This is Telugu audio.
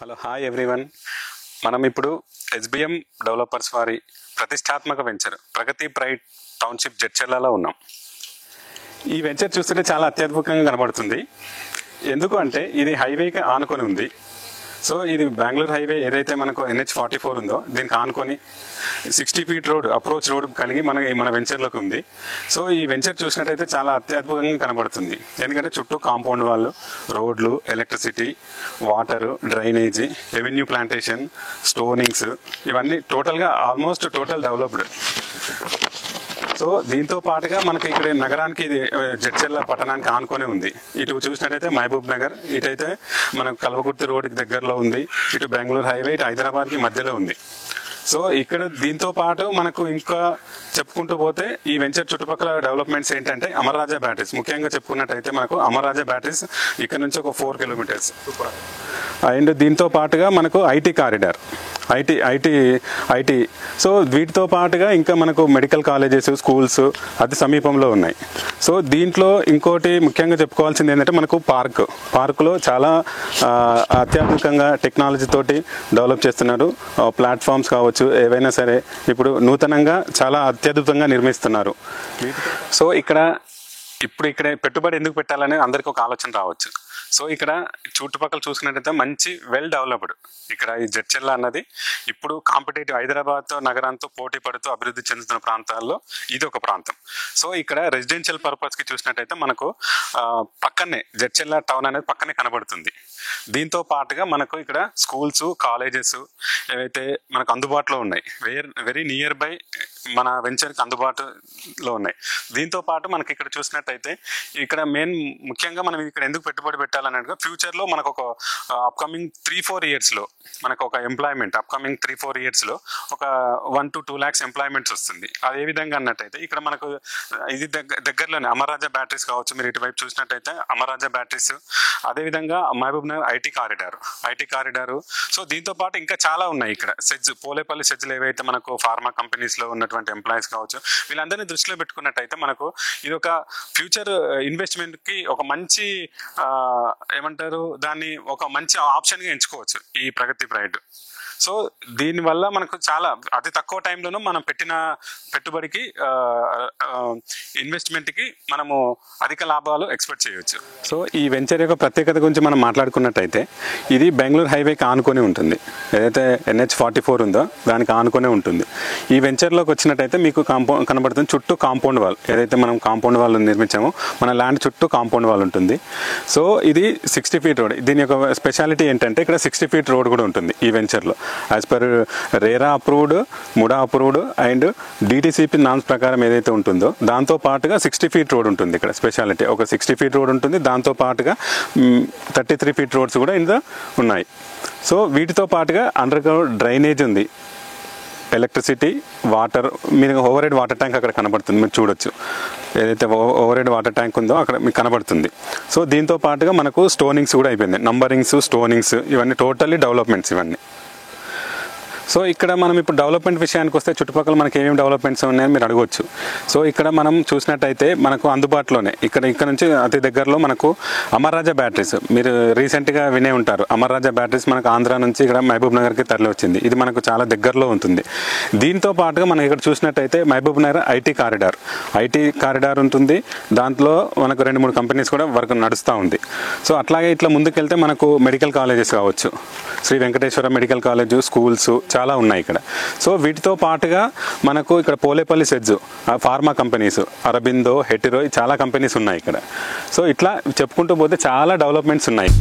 Hello hi everyone. మనం ఇప్పుడు ఎస్బిఎం డెవలపర్స్ వారి ప్రతిష్టాత్మక వెంచర్ ప్రగతి ప్రైడ్ టౌన్షిప్ జడ్చర్లలో ఉన్నాం. ఈ వెంచర్ చూస్తుంటే చాలా అత్యద్భుతంగా కనబడుతుంది. ఎందుకు అంటే ఇది హైవేకి ఆనుకొని ఉంది. సో ఇది బెంగళూరు హైవే ఏదైతే మనకు NH44 ఉందో దీనికి ఆనుకొని 60 ఫీట్ రోడ్ అప్రోచ్ రోడ్ కలిగి మన వెంచర్లోకి ఉంది. సో ఈ వెంచర్ చూసినట్టయితే చాలా అత్యద్భుతంగా కనబడుతుంది. ఎందుకంటే చుట్టూ కాంపౌండ్ వాళ్ళు, రోడ్లు, electricity, water, drainage, revenue plantation, stonings, ఇవన్నీ టోటల్గా ఆల్మోస్ట్ టోటల్ డెవలప్డ్. సో దీంతో పాటుగా మనకి ఇక్కడ నగరానికి ఇది జడ్చర్ల పట్టణానికి ఆనుకొని ఉంది. ఇటు చూసినట్టయితే మహబూబ్ నగర్, ఇటైతే మనకు కల్వకుర్తి రోడ్డుకి దగ్గరలో ఉంది, ఇటు బెంగళూరు హైవే, ఇటు హైదరాబాద్కి మధ్యలో ఉంది. సో ఇక్కడ దీంతో పాటు మనకు ఇంకా చెప్పుకుంటూ పోతే ఈ వెంచర్ చుట్టుపక్కల డెవలప్మెంట్స్ ఏంటంటే అమర్ రాజా బ్యాటరీస్, ముఖ్యంగా చెప్పుకున్నట్టయితే మనకు అమర్ రాజా బ్యాటరీస్ ఇక్కడ నుంచి ఒక 4 కిలోమీటర్స్. అండ్ దీంతో పాటుగా మనకు ఐటీ కారిడార్, ఐటీ. సో వీటితో పాటుగా ఇంకా మనకు మెడికల్ కాలేజెస్, స్కూల్స్ అతి సమీపంలో ఉన్నాయి. సో దీంట్లో ఇంకోటి ముఖ్యంగా చెప్పుకోవాల్సింది ఏంటంటే మనకు పార్కులో చాలా అత్యాధునికంగా టెక్నాలజీ తోటి డెవలప్ చేస్తున్నారు. ప్లాట్ఫామ్స్ కావచ్చు, ఏవైనా సరే ఇప్పుడు నూతనంగా చాలా అత్యద్భుతంగా నిర్మిస్తున్నారు. సో ఇక్కడే పెట్టుబడి ఎందుకు పెట్టాలని అందరికీ ఒక ఆలోచన రావచ్చు. సో ఇక్కడ చుట్టుపక్కల చూసుకున్నట్టయితే మంచి వెల్ డెవలప్డ్ ఇక్కడ ఈ జడ్చర్ల అన్నది ఇప్పుడు కాంపిటేటివ్ హైదరాబాద్ నగరంతో పోటీ పడుతూ అభివృద్ధి చెందుతున్న ప్రాంతాల్లో ఇది ఒక ప్రాంతం. సో ఇక్కడ రెసిడెన్షియల్ పర్పస్కి చూసినట్టయితే మనకు పక్కనే జడ్చర్ల టౌన్ అనేది పక్కనే కనబడుతుంది. దీంతో పాటుగా మనకు ఇక్కడ స్కూల్స్, కాలేజెస్ ఏవైతే మనకు అందుబాటులో ఉన్నాయి, వెరీ నియర్ బై మన వెంచర్కి అందుబాటులో ఉన్నాయి. దీంతో పాటు మనకి ఇక్కడ చూసినట్టయితే ఇక్కడ ముఖ్యంగా మనం ఇక్కడ ఎందుకు పెట్టుబడి పెట్టాలన్నట్టుగా ఫ్యూచర్లో మనకు ఒక అప్కమింగ్ 3-4 ఇయర్స్లో మనకు ఒక ఎంప్లాయ్మెంట్ అప్కమింగ్ 3-4 ఇయర్స్లో ఒక 1 to 2 lakhs ఎంప్లాయ్మెంట్స్ వస్తుంది. అది ఏ విధంగా అన్నట్టయితే ఇక్కడ మనకు ఇది దగ్గరలోనే అమర్ రాజా బ్యాటరీస్ కావచ్చు, మీరు ఇటువైపు చూసినట్టయితే అమర్ రాజా బ్యాటరీస్, అదేవిధంగా Mahbubnagar IT corridor. So దీంతో పాటు ఇంకా చాలా ఉన్నాయి ఇక్కడ. పోలేపల్లి సెజ్లు ఏవైతే మనకు ఫార్మా కంపెనీస్లో ఉన్నటువంటి ఎంప్లాయీస్ కావచ్చు, వీళ్ళందరినీ దృష్టిలో పెట్టుకున్నట్టయితే మనకు ఇది ఒక ఫ్యూచర్ ఇన్వెస్ట్మెంట్కి ఒక మంచి ఏమంటారు దాన్ని ఒక మంచి ఆప్షన్గా ఎంచుకోవచ్చు ఈ ప్రగతి ప్రైడ్. సో దీనివల్ల మనకు చాలా అతి తక్కువ టైంలోనూ మనం పెట్టిన పెట్టుబడికి ఇన్వెస్ట్మెంట్కి మనము అధిక లాభాలు ఎక్స్పెక్ట్ చేయవచ్చు. సో ఈ వెంచర్ యొక్క ప్రత్యేకత గురించి మనం మాట్లాడుకున్నట్టయితే ఇది బెంగళూరు హైవేకి ఆనుకొని ఉంటుంది. ఏదైతే NH44 ఉందో దానికి ఆనుకొని ఉంటుంది. ఈ వెంచర్లోకి వచ్చినట్టయితే మీకు కనబడుతుంది చుట్టూ కాంపౌండ్ వాల్, ఏదైతే మనం కాంపౌండ్ వాల్ నిర్మించామో మన ల్యాండ్ చుట్టూ కాంపౌండ్ వాల్ ఉంటుంది. సో ఇది 60 ఫీట్ రోడ్. దీని యొక్క స్పెషాలిటీ ఏంటంటే ఇక్కడ 60 ఫీట్ రోడ్ కూడా ఉంటుంది ఈ వెంచర్లో. As per RERA approved, MUDA approved and DTCP norms ప్రకారం ఏదైతే ఉంటుందో దాంతో పాటుగా 60 ఫీట్ రోడ్ ఉంటుంది. ఇక్కడ స్పెషాలిటీ ఒక 60 ఫీట్ రోడ్ ఉంటుంది. దాంతో పాటుగా 33 ఫీట్ రోడ్స్ కూడా ఇందులో ఉన్నాయి. సో వీటితో పాటుగా అండర్ గ్రౌండ్ డ్రైనేజ్ ఉంది, ఎలక్ట్రిసిటీ, వాటర్. మీరు ఓవర్ హెడ్ వాటర్ ట్యాంక్ అక్కడ కనబడుతుంది, మీరు చూడొచ్చు. ఏదైతే ఓవర్ హెడ్ వాటర్ ట్యాంక్ ఉందో అక్కడ మీకు కనబడుతుంది. సో దీంతో పాటుగా మనకు స్టోనింగ్స్ కూడా అయిపోయింది, నంబరింగ్స్, స్టోనింగ్స్, ఇవన్నీ టోటల్లీ డెవలప్మెంట్స్ ఇవన్నీ. సో ఇక్కడ మనం ఇప్పుడు డెవలప్మెంట్ విషయానికి వస్తే చుట్టుపక్కల మనకి ఏమేమి డెవలప్మెంట్స్ ఉన్నాయని మీరు అడగవచ్చు. సో ఇక్కడ మనం చూసినట్టయితే మనకు అందుబాటులోనే ఇక్కడ నుంచి అతి దగ్గరలో మనకు అమర్ రాజా బ్యాటరీస్, మీరు రీసెంట్గా వినే ఉంటారు. అమర్ రాజా బ్యాటరీస్ మనకు ఆంధ్ర నుంచి ఇక్కడ మహబూబ్ నగర్కి తరలి వచ్చింది. ఇది మనకు చాలా దగ్గరలో ఉంటుంది. దీంతో పాటుగా మనం ఇక్కడ చూసినట్టయితే మహబూబ్ నగర్ ఐటీ కారిడార్ ఉంటుంది. దాంట్లో మనకు 2-3 కంపెనీస్ కూడా వర్క్ నడుస్తూ ఉంది. సో అట్లాగే ఇట్లా ముందుకెళ్తే మనకు మెడికల్ కాలేజెస్ కావచ్చు, Sri Venkateswara medical college, schools చాలా ఉన్నాయి ఇక్కడ. సో వీటితో పాటుగా మనకు ఇక్కడ Polepalli SEZ, pharma companies, Aurobindo, Hetero, చాలా కంపెనీస్ ఉన్నాయి ఇక్కడ. సో ఇట్లా చెప్పుకుంటూ పోతే చాలా డెవలప్మెంట్స్ ఉన్నాయి.